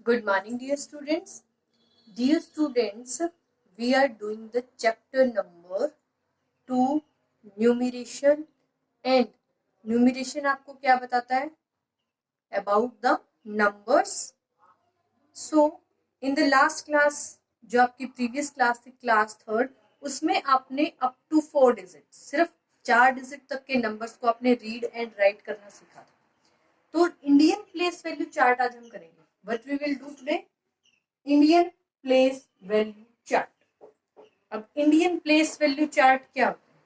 Good morning, dear students. Dear students, we are doing the chapter number 2 numeration and numeration आपको क्या बताता है? About the numbers. So, in the last class, जो आपकी previous class थी, class 3rd, उसमें आपने up to 4 digits, सिर्फ 4 डिजिट तक के नंबर्स को आपने रीड एंड राइट करना सीखा था. तो इंडियन प्लेस वैल्यू चार्ट आज हम करेंगे. What we will do today? Indian place value chart. अब इंडियन प्लेस वैल्यू चार्ट क्या होता है?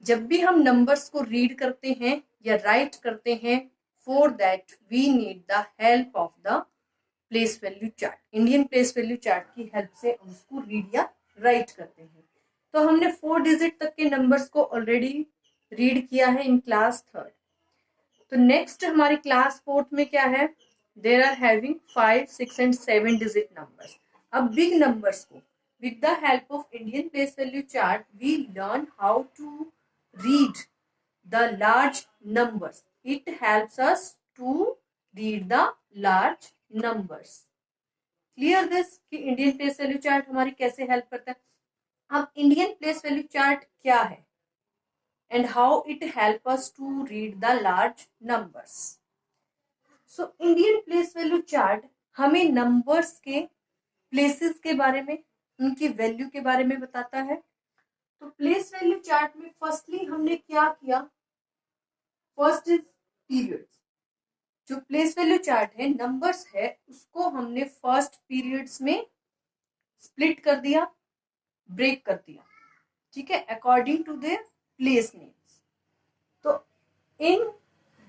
जब भी हम नंबर्स को रीड करते हैं या राइट करते हैं, for that we need the help of the place value chart. Indian place value chart की हेल्प से हम उसको रीड या राइट करते हैं. तो हमने 4 डिजिट तक के नंबर्स को ऑलरेडी रीड किया है इन क्लास 3rd. तो नेक्स्ट हमारी क्लास 4th में क्या है? There are having 5, 6 and 7 digit numbers. अब big numbers को with the help of Indian place value chart we learn how to read the large numbers. It helps us to read the large numbers. Clear this कि Indian place value chart हमारी कैसे help करता है. अब Indian place value chart क्या है and how it help us to read the large numbers. So Indian place value chart हमें numbers के प्लेसेस के बारे में, उनकी वैल्यू के बारे में बताता है. तो प्लेस वैल्यू चार्ट में फर्स्टली हमने क्या किया? First is periods. जो प्लेस वैल्यू चार्ट है, नंबर्स है, उसको हमने फर्स्ट पीरियड्स में स्प्लिट कर दिया, ब्रेक कर दिया. ठीक है, according to their place names. तो in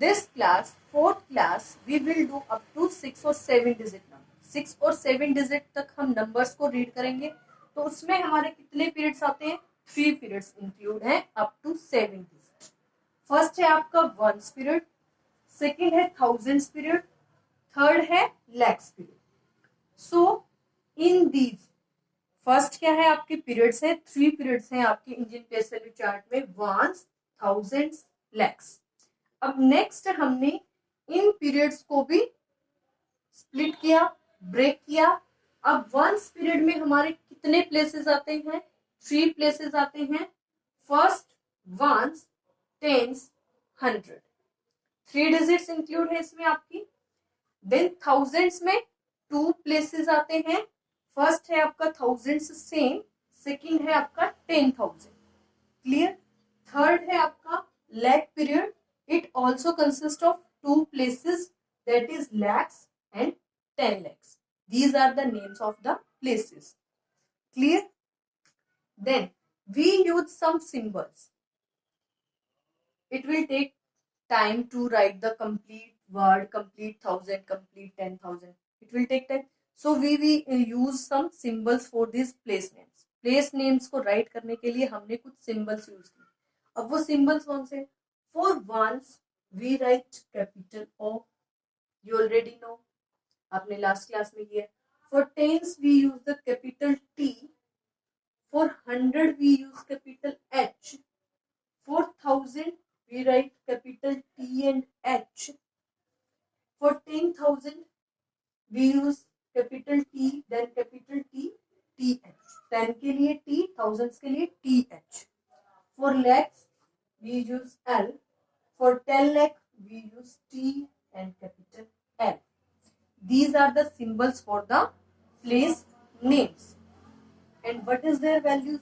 this class, 4th class, we will do up to 6 or 7 digit numbers. 6 और 7 digit तक हम नंबर्स को रीड करेंगे. तो उसमें हमारे कितने पीरियड्स आते हैं? 3 पीरियड्स इंक्लूड हैं अप टू 7 digit. फर्स्ट है आपका वंस पीरियड, सेकेंड है थाउजेंड्स पीरियड, थर्ड है lakhs period. So in these first क्या है? आपके पीरियड्स है, 3 पीरियड्स हैं आपके इंडियन प्लेस वैल्यू चार्ट में, वंस, थाउजेंड्स, लैक्स. अब नेक्स्ट हमने इन पीरियड्स को भी स्प्लिट किया, ब्रेक किया. अब वंस पीरियड में हमारे कितने प्लेसेस आते हैं? 3 प्लेसेस आते हैं. First ones, tens, 100, 3 digits include है इसमें आपकी. देन थाउजेंड्स में 2 प्लेसेस आते हैं. फर्स्ट है आपका थाउजेंड्स सेम, सेकेंड है आपका 10,000. क्लियर? थर्ड है आपका lakh period. It also consists of 2 places, that is lakhs and 10 lakhs. These are the names of the places. Clear? Then we use some symbols. It will take time to write the complete word, complete 1000, complete 10,000. It will take time. So we use some symbols for these place names. Place names को write करने के लिए हमने कुछ symbols use किए. अब वो symbols कौन से? For ones we write capital O. You already know. आपने last class में किया. For tens we use the capital T. For 100 we use capital H. For 1000 we write capital T and H. For 10,000 we use capital T then capital T, TH. 10 के लिए T, thousands के लिए TH. For lakhs we use L. For 10 lakh we use T and capital L. These are the symbols for the place names. And what is their values?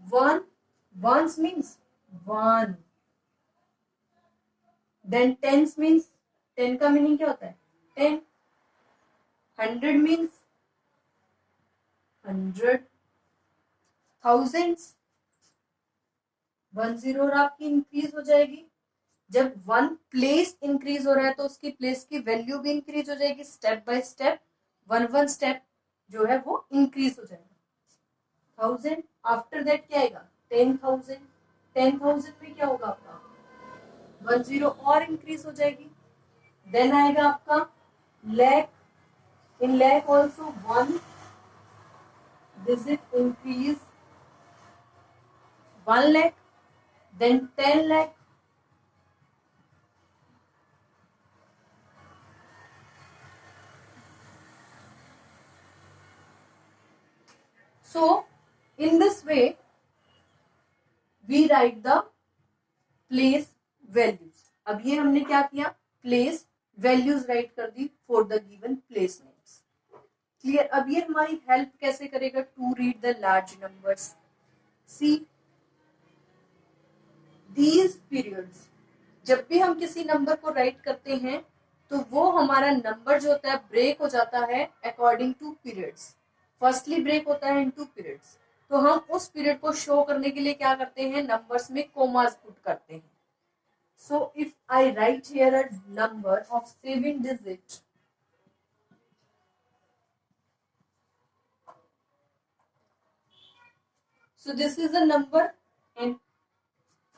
1, ones means 1. Then tens means 10 का meaning क्या होता है? 10. 100 means 100. Thousands 10 और आपकी increase हो जाएगी. जब 1 place increase हो रहा है तो उसकी प्लेस की वैल्यू भी इंक्रीज हो जाएगी. स्टेप बाय स्टेप, 1 स्टेप जो है वो इंक्रीज हो जाएगा. 1000 आफ्टर दैट क्या आएगा? 10,000. 10,000 में क्या होगा आपका? 10 और इंक्रीज हो जाएगी. देन आएगा आपका lakh. In lakh also 1 digit increase, 1 lakh. Then 10 lakh. So in this way we write the place values. अब ये हमने क्या किया, place values राइट कर दी for the given place names. Clear. अब ये हमारी हेल्प कैसे करेगा to read the large numbers. See these periods, जब भी हम किसी नंबर को राइट करते हैं तो वो हमारा नंबर जो होता है ब्रेक हो जाता है according to periods. Firstly break होता है इनटू पीरियड्स. तो हम उस पीरियड को शो करने के लिए क्या करते हैं, नंबर्स में कोमास पुट करते हैं. So if I right here a number of 7 digit, so this is a number and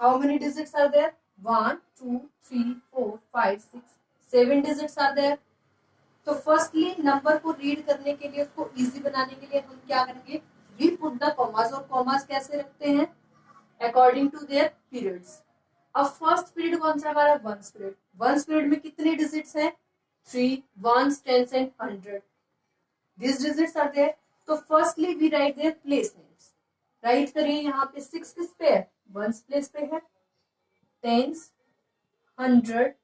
how many digits are there? 1 2 3 4 5 6 7 digits are there. तो फर्स्टली नंबर को रीड करने के लिए, उसको इजी बनाने के लिए हम क्या करेंगे, वी पुट द कॉमास. और कॉमास कैसे रखते हैं, अकॉर्डिंग टू देयर पीरियड्स. अब फर्स्ट पीरियड कौन सा हमारा, वंस पीरियड. वंस पीरियड में कितने डिजिट्स हैं, 3 ones, tens and 100. This digits are there. तो firstly we write there place names. Write करिए यहाँ पे 6 किस पे है, वंस प्लेस पे है, tens 100,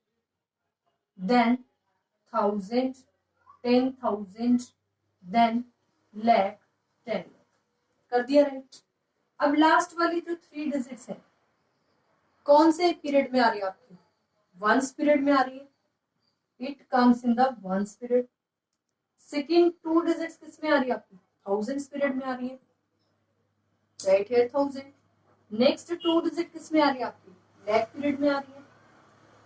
then 1000, 10,000, then lakh, 10 lakh. कर दिया राइट. अब लास्ट वाली जो 3 डिजिट्स है कौन से पीरियड में आ रही है आपकी, वंस पीरियड में आ रही है. It comes in the ones period. Second 2 digits किस में आ रही है आपकी, थाउजेंड्स पीरियड में आ रही है. Right here 1000. नेक्स्ट 2 डिजिट किस में आ रही है आपकी, लैख पीरियड में आ रही है.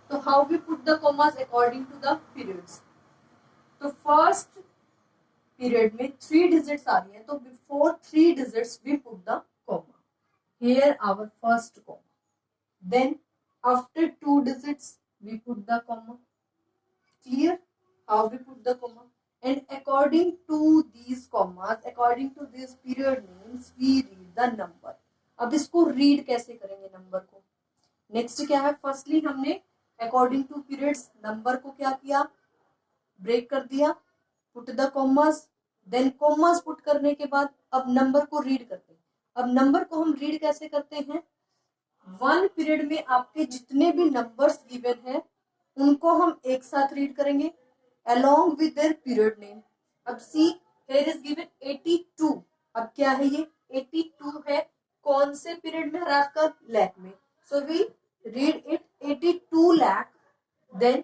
तो how we put the commas according to the periods. तो फर्स्ट पीरियड में 3 डिजिट्स आ रही है, तो before 3 digits we put the comma. Here our first comma. Then after 2 digits we put the comma. Clear how we put the comma. And according to these commas, according to these period names, we read the number. अब इसको read कैसे करेंगे number को. Next क्या है, firstly हमने according to periods number को क्या किया, ब्रेक कर दिया, put the commas. Then commas put करने के बाद अब नंबर को रीड करते हैं. अब नंबर को हम रीड कैसे करते हैं, वन पीरियड में आपके जितने भी नंबर्स गिवन है उनको हम एक साथ रीड करेंगे along with their period name. अब सी here is given 82. अब क्या है ये 82 है, कौन से पीरियड में है आपका, लैख में. So we read it 82 lakh. Then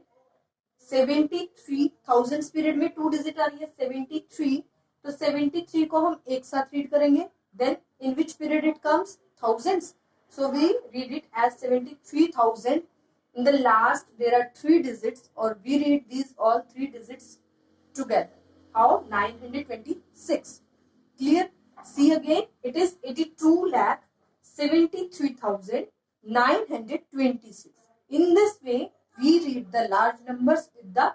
73,000 period में 2 डिजिट आ रही है 73. तो 73 को हम एक साथ रीड करेंगे. Then in which period it comes, thousands. So we read it as 73,000. In the last there are 3 digits, or we read these all 3 digits together. How, 926. Clear. See again, it is 82,73,926. in this way we read the large numbers with the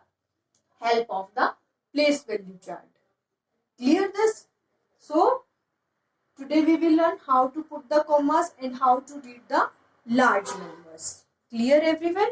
help of the place value chart. Clear this. So today we will learn how to put the commas and how to read the large numbers. Clear everyone?